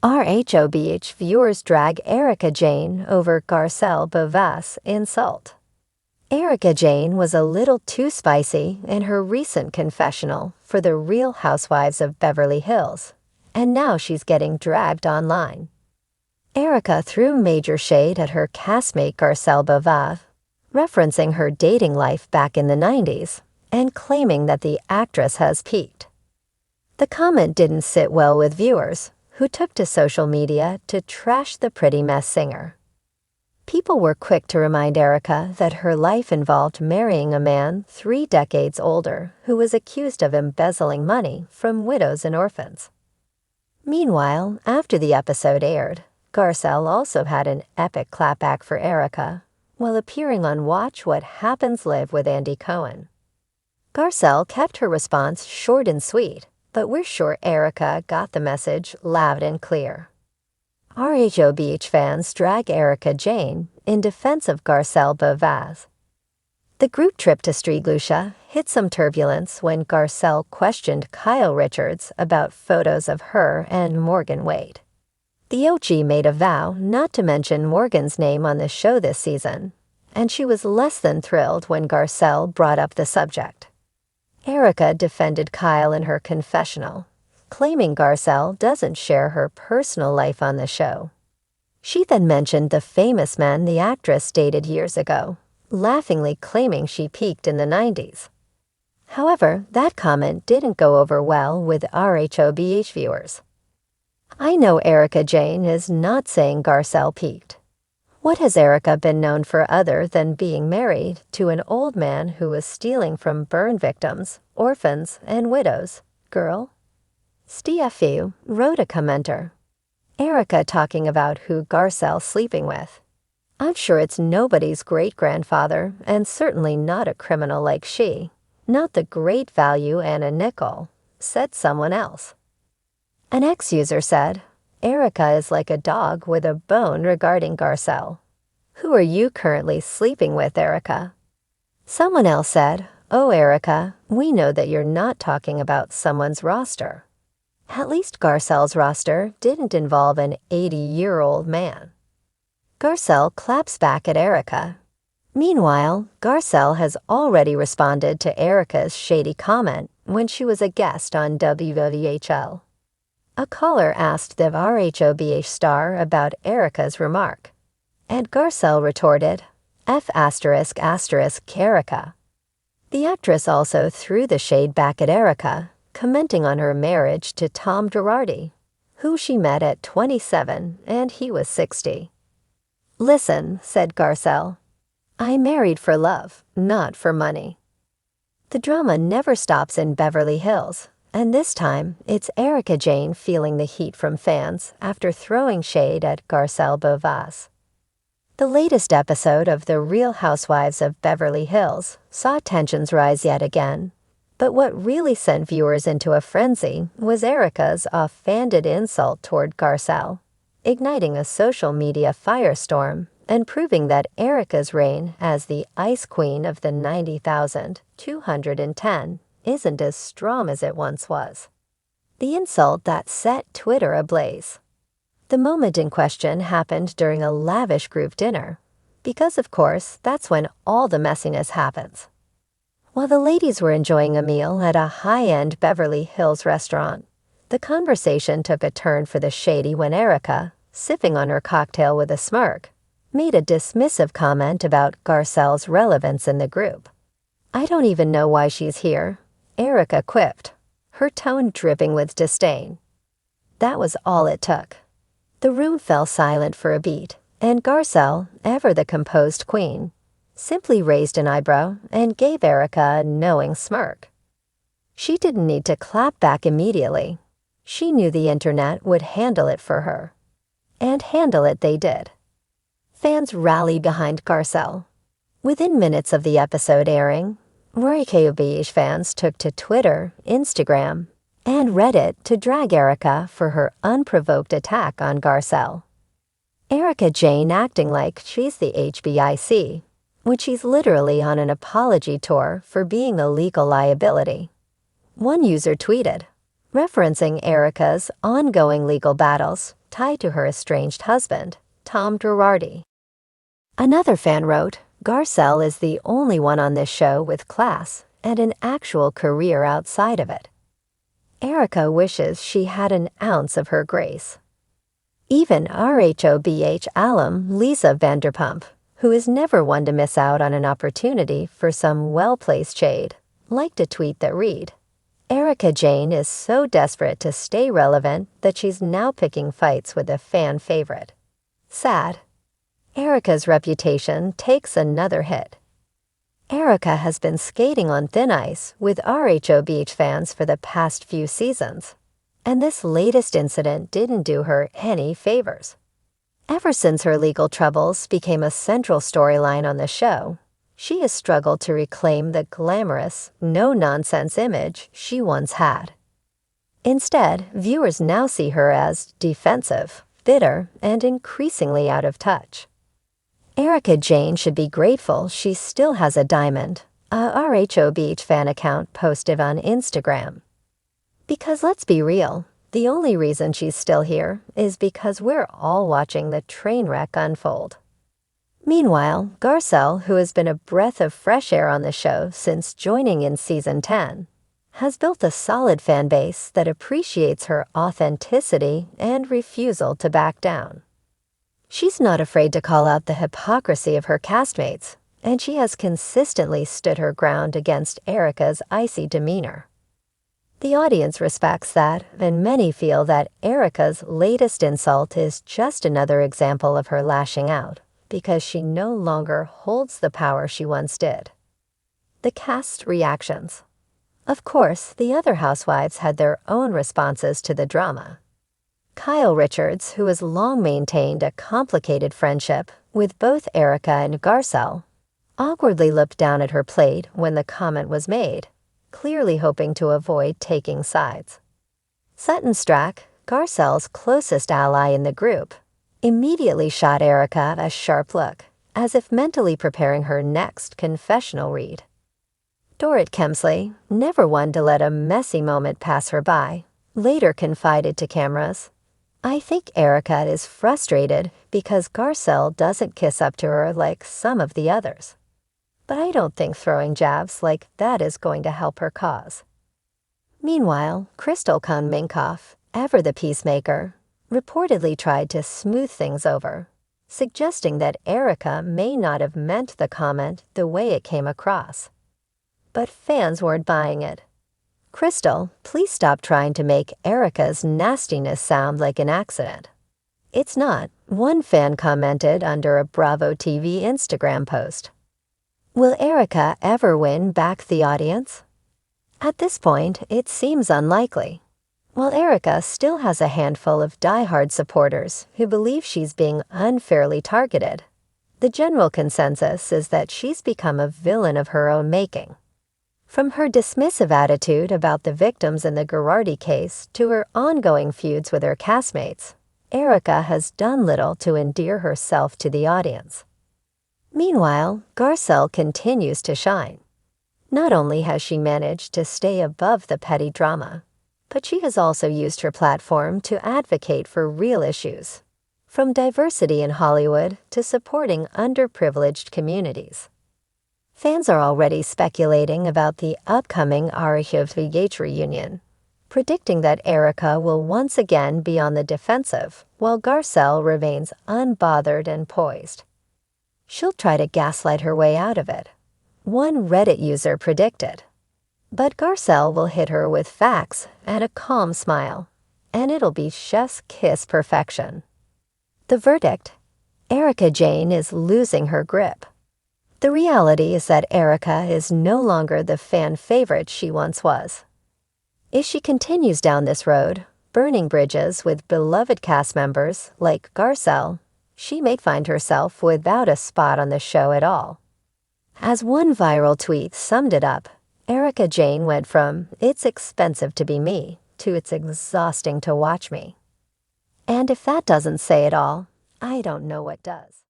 RHOBH viewers drag Erika Jayne over Garcelle Beauvais insult. Erika Jayne was a little too spicy in her recent confessional for the Real Housewives of Beverly Hills, and now she's getting dragged online. Erika threw major shade at her castmate Garcelle Beauvais, referencing her dating life back in the 90s and claiming that the actress has peaked. The comment didn't sit well with viewers, who took to social media to trash the pretty mess singer. People were quick to remind Erika that her life involved marrying a man 3 decades older who was accused of embezzling money from widows and orphans. Meanwhile, after the episode aired, Garcelle also had an epic clapback for Erika while appearing on Watch What Happens Live with Andy Cohen. Garcelle kept her response short and sweet, but we're sure Erika got the message loud and clear. RHOBH fans drag Erika Jayne in defense of Garcelle Beauvais. The group trip to St. Lucia hit some turbulence when Garcelle questioned Kyle Richards about photos of her and Morgan Wade. The OG made a vow not to mention Morgan's name on the show this season, and she was less than thrilled when Garcelle brought up the subject. Erika defended Kyle in her confessional, claiming Garcelle doesn't share her personal life on the show. She then mentioned the famous men the actress dated years ago, laughingly claiming she peaked in the 90s. However, that comment didn't go over well with RHOBH viewers. I know Erika Jayne is not saying Garcelle peaked. What has Erika been known for other than being married to an old man who was stealing from burn victims, orphans, and widows, girl? Stiafu wrote a commenter. Erika talking about who Garcelle's sleeping with. I'm sure it's nobody's great-grandfather and certainly not a criminal like she. Not the great value Anna Nicole, said someone else. An ex-user said, Erika is like a dog with a bone regarding Garcelle. Who are you currently sleeping with, Erika? Someone else said, oh, Erika, we know that you're not talking about someone's roster. At least Garcelle's roster didn't involve an 80-year-old man. Garcelle claps back at Erika. Meanwhile, Garcelle has already responded to Erika's shady comment when she was a guest on WWHL. A caller asked the RHOBH star about Erika's remark, and Garcelle retorted, F*** Erika. The actress also threw the shade back at Erika, commenting on her marriage to Tom Girardi, who she met at 27 and he was 60. Listen, said Garcelle, I married for love, not for money. The drama never stops in Beverly Hills. And this time, it's Erika Jayne feeling the heat from fans after throwing shade at Garcelle Beauvais. The latest episode of The Real Housewives of Beverly Hills saw tensions rise yet again, but what really sent viewers into a frenzy was Erika's offhanded insult toward Garcelle, igniting a social media firestorm and proving that Erika's reign as the Ice Queen of the 90,210 isn't as strong as it once was. The insult that set Twitter ablaze. The moment in question happened during a lavish group dinner, because of course that's when all the messiness happens. While the ladies were enjoying a meal at a high-end Beverly Hills restaurant, the conversation took a turn for the shady when Erika, sipping on her cocktail with a smirk, made a dismissive comment about Garcelle's relevance in the group. I don't even know why she's here, Erika quipped, her tone dripping with disdain. That was all it took. The room fell silent for a beat, and Garcelle, ever the composed queen, simply raised an eyebrow and gave Erika a knowing smirk. She didn't need to clap back immediately. She knew the internet would handle it for her. And handle it they did. Fans rallied behind Garcelle. Within minutes of the episode airing, RHOBH fans took to Twitter, Instagram, and Reddit to drag Erika for her unprovoked attack on Garcelle. Erika Jayne acting like she's the HBIC, when she's literally on an apology tour for being a legal liability. One user tweeted, referencing Erika's ongoing legal battles tied to her estranged husband, Tom Girardi. Another fan wrote, Garcelle is the only one on this show with class and an actual career outside of it. Erika wishes she had an ounce of her grace. Even RHOBH alum Lisa Vanderpump, who is never one to miss out on an opportunity for some well-placed shade, liked a tweet that read, Erika Jayne is so desperate to stay relevant that she's now picking fights with a fan favorite. Sad. Erika's reputation takes another hit. Erika has been skating on thin ice with RHOBH fans for the past few seasons, and this latest incident didn't do her any favors. Ever since her legal troubles became a central storyline on the show, she has struggled to reclaim the glamorous, no-nonsense image she once had. Instead, viewers now see her as defensive, bitter, and increasingly out of touch. Erika Jayne should be grateful she still has a diamond, a RHOBH fan account posted on Instagram. Because let's be real, the only reason she's still here is because we're all watching the train wreck unfold. Meanwhile, Garcelle, who has been a breath of fresh air on the show since joining in season 10, has built a solid fan base that appreciates her authenticity and refusal to back down. She's not afraid to call out the hypocrisy of her castmates, and she has consistently stood her ground against Erika's icy demeanor. The audience respects that, and many feel that Erika's latest insult is just another example of her lashing out, because she no longer holds the power she once did. The cast's reactions. Of course, the other housewives had their own responses to the drama. Kyle Richards, who has long maintained a complicated friendship with both Erika and Garcelle, awkwardly looked down at her plate when the comment was made, clearly hoping to avoid taking sides. Sutton Strack, Garcelle's closest ally in the group, immediately shot Erika a sharp look, as if mentally preparing her next confessional read. Dorrit Kemsley, never one to let a messy moment pass her by, later confided to cameras, I think Erika is frustrated because Garcelle doesn't kiss up to her like some of the others. But I don't think throwing jabs like that is going to help her cause. Meanwhile, Crystal Minkoff, ever the peacemaker, reportedly tried to smooth things over, suggesting that Erika may not have meant the comment the way it came across. But fans weren't buying it. Crystal, please stop trying to make Erika's nastiness sound like an accident. It's not, one fan commented under a Bravo TV Instagram post. Will Erika ever win back the audience? At this point, it seems unlikely. While Erika still has a handful of diehard supporters who believe she's being unfairly targeted, the general consensus is that she's become a villain of her own making. From her dismissive attitude about the victims in the Girardi case to her ongoing feuds with her castmates, Erika has done little to endear herself to the audience. Meanwhile, Garcelle continues to shine. Not only has she managed to stay above the petty drama, but she has also used her platform to advocate for real issues, from diversity in Hollywood to supporting underprivileged communities. Fans are already speculating about the upcoming RHOBH reunion, predicting that Erika will once again be on the defensive while Garcelle remains unbothered and poised. She'll try to gaslight her way out of it, one Reddit user predicted. But Garcelle will hit her with facts and a calm smile, and it'll be chef's kiss perfection. The verdict: Erika Jayne is losing her grip. The reality is that Erika is no longer the fan favorite she once was. If she continues down this road, burning bridges with beloved cast members like Garcelle, she may find herself without a spot on the show at all. As one viral tweet summed it up, Erika Jayne went from "it's expensive to be me" to "it's exhausting to watch me." And if that doesn't say it all, I don't know what does.